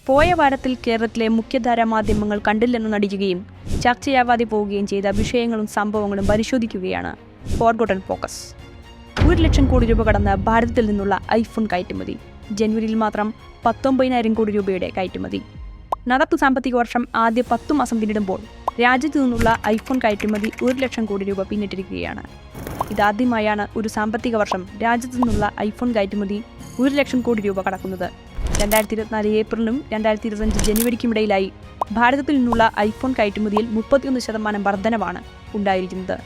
പോയ വാരത്തിൽ കേരളത്തിലെ മുഖ്യധാരാ മാധ്യമങ്ങൾ കണ്ടില്ലെന്ന് നടിക്കുകയും ചർച്ചയാവാതെ പോവുകയും ചെയ്ത വിഷയങ്ങളും സംഭവങ്ങളും പരിശോധിക്കുകയാണ് ഫോർഗോട്ടൺ ഫോക്കസ്. 1,00,000 കോടി രൂപ കടന്ന ഭാരതത്തിൽ നിന്നുള്ള ഐഫോൺ കയറ്റുമതി. ജനുവരിയിൽ മാത്രം 19,000 കോടി രൂപയുടെ കയറ്റുമതി. നടപ്പ് സാമ്പത്തിക വർഷം ആദ്യ 10 മാസം പിന്നിടുമ്പോൾ രാജ്യത്തു നിന്നുള്ള ഐഫോൺ കയറ്റുമതി 1,00,000 കോടി രൂപ പിന്നിട്ടിരിക്കുകയാണ്. ഇതാദ്യമായാണ് ഒരു സാമ്പത്തിക വർഷം രാജ്യത്തു നിന്നുള്ള ഐഫോൺ കയറ്റുമതി 1,00,000 കോടി രൂപ കടക്കുന്നത്. 2024 ഏപ്രിലിനും 2025 ജനുവരിക്കുമിടയിലായി ഭാരതത്തിൽ നിന്നുള്ള ഐഫോൺ കയറ്റുമതിയിൽ 31% വർധനവാണ് ഉണ്ടായിരിക്കുന്നത്.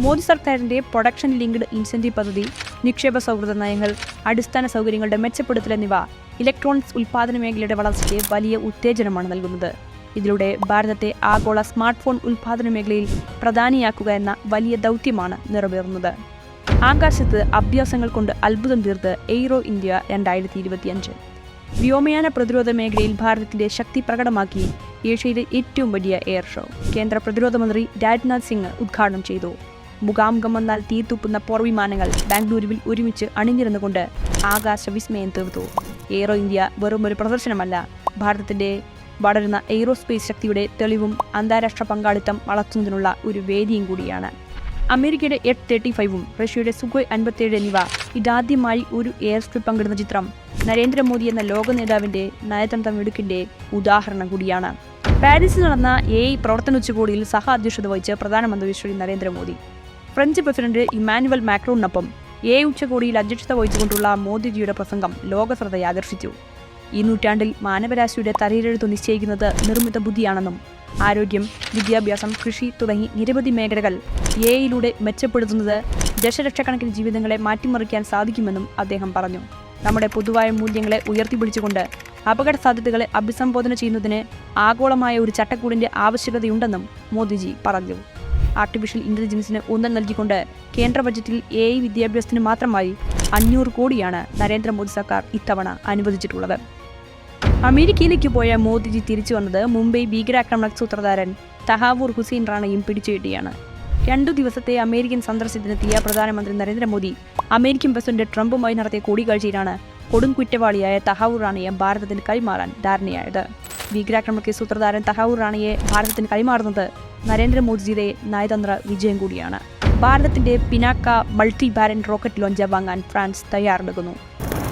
മോദി സർക്കാരിൻ്റെ പ്രൊഡക്ഷൻ ലിങ്ക്ഡ് ഇൻസെന്റീവ് പദ്ധതി, നിക്ഷേപ സൗഹൃദ നയങ്ങൾ, അടിസ്ഥാന സൗകര്യങ്ങളുടെ മെച്ചപ്പെടുത്തൽ എന്നിവ ഇലക്ട്രോണിക്സ് ഉൽപ്പാദന മേഖലയുടെ വളർച്ചയ്ക്ക് വലിയ ഉത്തേജനമാണ് നൽകുന്നത്. ഇതിലൂടെ ഭാരതത്തെ ആഗോള സ്മാർട്ട് ഫോൺ ഉൽപ്പാദന മേഖലയിൽ പ്രധാനിയാക്കുക എന്ന വലിയ ദൗത്യമാണ് നിറവേറുന്നത്. ആകാശത്ത് അഭ്യാസങ്ങൾ കൊണ്ട് അത്ഭുതം തീർത്ത് എയ്റോ ഇന്ത്യ 2025. വ്യോമയാന പ്രതിരോധ മേഖലയിൽ ഭാരതത്തിന്റെ ശക്തി പ്രകടമാക്കി ഏഷ്യയിലെ ഏറ്റവും വലിയ എയർ ഷോ കേന്ദ്ര പ്രതിരോധ മന്ത്രി രാജ്നാഥ് സിംഗ് ഉദ്ഘാടനം ചെയ്തു. മുഖാമുഖം വന്നാൽ തീത്തുപ്പുന്ന പോർവിമാനങ്ങൾ ബാംഗ്ലൂരുവിൽ ഒരുമിച്ച് അണിനിരന്നുകൊണ്ട് ആകാശ വിസ്മയം തീർത്തു. എയ്റോ ഇന്ത്യ വെറും ഒരു പ്രദർശനമല്ല, ഭാരതത്തിന്റെ വളരുന്ന എയ്റോസ്പേസ് ശക്തിയുടെ തെളിവും അന്താരാഷ്ട്ര പങ്കാളിത്തം വളർത്തുന്നതിനുള്ള ഒരു വേദിയും കൂടിയാണ്. അമേരിക്കയുടെ F-35ഉം റഷ്യയുടെ സുഖോയ് 57 എന്നിവ ഇതാദ്യമായി ഒരു എയർ സ്ട്രിപ്പ് പങ്കിടുന്ന ചിത്രം നരേന്ദ്രമോദി എന്ന ലോക നേതാവിന്റെ നയതന്ത്ര മിടുക്കിന്റെ ഉദാഹരണം കൂടിയാണ്. പാരീസിൽ നടന്ന AI പ്രവർത്തന ഉച്ചകോടിയിൽ സഹ അധ്യക്ഷത വഹിച്ച് പ്രധാനമന്ത്രി Shri Narendra Modi French president Emmanuel മാക്രോണിനൊപ്പം AI ഉച്ചകോടിയിൽ അധ്യക്ഷത വഹിച്ചുകൊണ്ടുള്ള മോദിജിയുടെ പ്രസംഗം ലോകശ്രദ്ധയെ ആകർഷിച്ചു. ഈ നൂറ്റാണ്ടിൽ മാനവരാശിയുടെ തലയിലെഴുത്തു നിശ്ചയിക്കുന്നത് നിർമ്മിത ബുദ്ധിയാണെന്നും ആരോഗ്യം, വിദ്യാഭ്യാസം, കൃഷി തുടങ്ങി നിരവധി മേഖലകൾ AI മെച്ചപ്പെടുത്തുന്നത് ദശലക്ഷക്കണക്കിന് ജീവിതങ്ങളെ മാറ്റിമറിക്കാൻ സാധിക്കുമെന്നും അദ്ദേഹം പറഞ്ഞു. നമ്മുടെ പൊതുവായ മൂല്യങ്ങളെ ഉയർത്തിപ്പിടിച്ചുകൊണ്ട് അപകട സാധ്യതകളെ അഭിസംബോധന ചെയ്യുന്നതിന് ആഗോളമായ ഒരു ചട്ടക്കൂടിന്റെ ആവശ്യകതയുണ്ടെന്നും മോദിജി പറഞ്ഞു. ആർട്ടിഫിഷ്യൽ ഇന്റലിജൻസിന് ഊന്നൽ നൽകിക്കൊണ്ട് കേന്ദ്ര ബജറ്റിൽ AI വിദ്യാഭ്യാസത്തിന് മാത്രമായി 500 കോടിയാണ് നരേന്ദ്രമോദി സർക്കാർ ഇത്തവണ അനുവദിച്ചിട്ടുള്ളത്. അമേരിക്കയിലേക്ക് പോയ മോദിജി തിരിച്ചു വന്നത് മുംബൈ ഭീകരാക്രമണ സൂത്രധാരൻ തഹാവൂർ ഹുസൈൻ റാണയും പിടിച്ചുകെട്ടിയാണ്. 2 ദിവസത്തെ അമേരിക്കൻ സന്ദർശനത്തിനെത്തിയ പ്രധാനമന്ത്രി നരേന്ദ്രമോദി അമേരിക്കൻ പ്രസിഡന്റ് ട്രംപുമായി നടത്തിയ കൂടിക്കാഴ്ചയിലാണ് കൊടും കുറ്റവാളിയായ തഹാവൂർ റാണയെ ഭാരതത്തിന് കൈമാറാൻ ധാരണയായത്. ഭീകരാക്രമണ സൂത്രധാരൻ തഹാവൂർ റാണയെ ഭാരതത്തിന് കൈമാറുന്നത് നരേന്ദ്രമോദിജിയുടെ നയതന്ത്ര വിജയം കൂടിയാണ്. ഭാരതത്തിന്റെ Pinaka multi barrel rocket launcher വാങ്ങാൻ ഫ്രാൻസ് തയ്യാറെടുക്കുന്നു.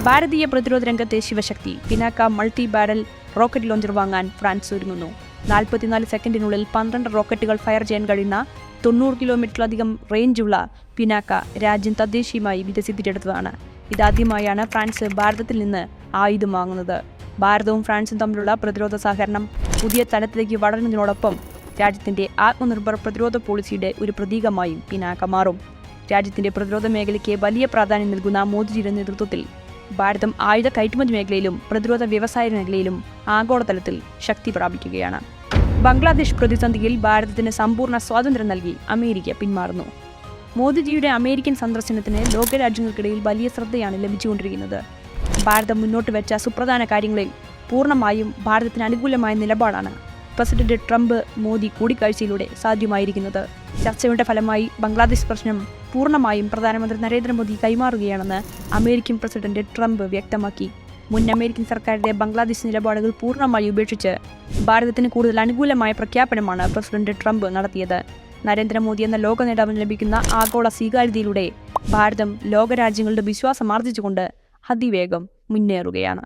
ഭാരതീയ പ്രതിരോധ രംഗത്തെ Shivashakti Pinaka multi barrel rocket launcher വാങ്ങാൻ ഫ്രാൻസ് ഒരുങ്ങുന്നു. 44 സെക്കൻഡിനുള്ളിൽ 12 റോക്കറ്റുകൾ ഫയർ ചെയ്യാൻ കഴിയുന്ന 90 കിലോമീറ്ററിലധികം റേഞ്ചുള്ള പിനാക്ക രാജ്യം തദ്ദേശീയമായി വികസിപ്പിച്ചെടുത്തതാണ്. ഇതാദ്യമായാണ് ഫ്രാൻസ് ഭാരതത്തിൽ നിന്ന് ആയുധം വാങ്ങുന്നത്. ഭാരതവും ഫ്രാൻസും തമ്മിലുള്ള പ്രതിരോധ സഹകരണം പുതിയ തലത്തിലേക്ക് വളരുന്നതിനോടൊപ്പം രാജ്യത്തിന്റെ ആത്മനിർഭർ പ്രതിരോധ പോളിസിയുടെ ഒരു പ്രതീകമായും പിനാക്ക മാറും. രാജ്യത്തിന്റെ പ്രതിരോധ മേഖലയ്ക്ക് വലിയ പ്രാധാന്യം നൽകുന്ന മോദിജിയുടെ നേതൃത്വത്തിൽ ഭാരതം ആയുധ കയറ്റുമതി മേഖലയിലും പ്രതിരോധ വ്യവസായ മേഖലയിലും ആഗോളതലത്തിൽ ശക്തി പ്രാപിക്കുകയാണ്. ബംഗ്ലാദേശ് പ്രതിസന്ധിയിൽ ഭാരതത്തിന് സമ്പൂർണ്ണ സ്വാതന്ത്ര്യം നൽകി അമേരിക്ക പിന്മാറുന്നു. മോദിജിയുടെ അമേരിക്കൻ സന്ദർശനത്തിന് ലോകരാജ്യങ്ങൾക്കിടയിൽ വലിയ ശ്രദ്ധയാണ് ലഭിച്ചുകൊണ്ടിരിക്കുന്നത്. ഭാരതം മുന്നോട്ട് വെച്ച സുപ്രധാന കാര്യങ്ങളിൽ പൂർണ്ണമായും ഭാരതത്തിന് അനുകൂലമായ നിലപാടാണ് പ്രസിഡന്റ് ട്രംപ് മോദി കൂടിക്കാഴ്ചയിലൂടെ സാധ്യമായിരിക്കുന്നത്. ചർച്ചയുടെ ഫലമായി ബംഗ്ലാദേശ് പ്രശ്നം പൂർണ്ണമായും പ്രധാനമന്ത്രി നരേന്ദ്രമോദി കൈമാറുകയാണെന്ന് അമേരിക്കൻ പ്രസിഡന്റ് ട്രംപ് വ്യക്തമാക്കി. മുൻ അമേരിക്കൻ സർക്കാരിന്റെ ബംഗ്ലാദേശ് നിലപാടുകൾ പൂർണ്ണമായി ഉപേക്ഷിച്ച് ഭാരതത്തിന് കൂടുതൽ അനുകൂലമായ പ്രഖ്യാപനമാണ് പ്രസിഡന്റ് ട്രംപ് നടത്തിയത്. നരേന്ദ്രമോദി എന്ന ലോക നേതാവിന് ലഭിക്കുന്ന ആഗോള സ്വീകാര്യതയിലൂടെ ഭാരതം ലോകരാജ്യങ്ങളുടെ വിശ്വാസം ആർജിച്ചുകൊണ്ട് അതിവേഗം മുന്നേറുകയാണ്.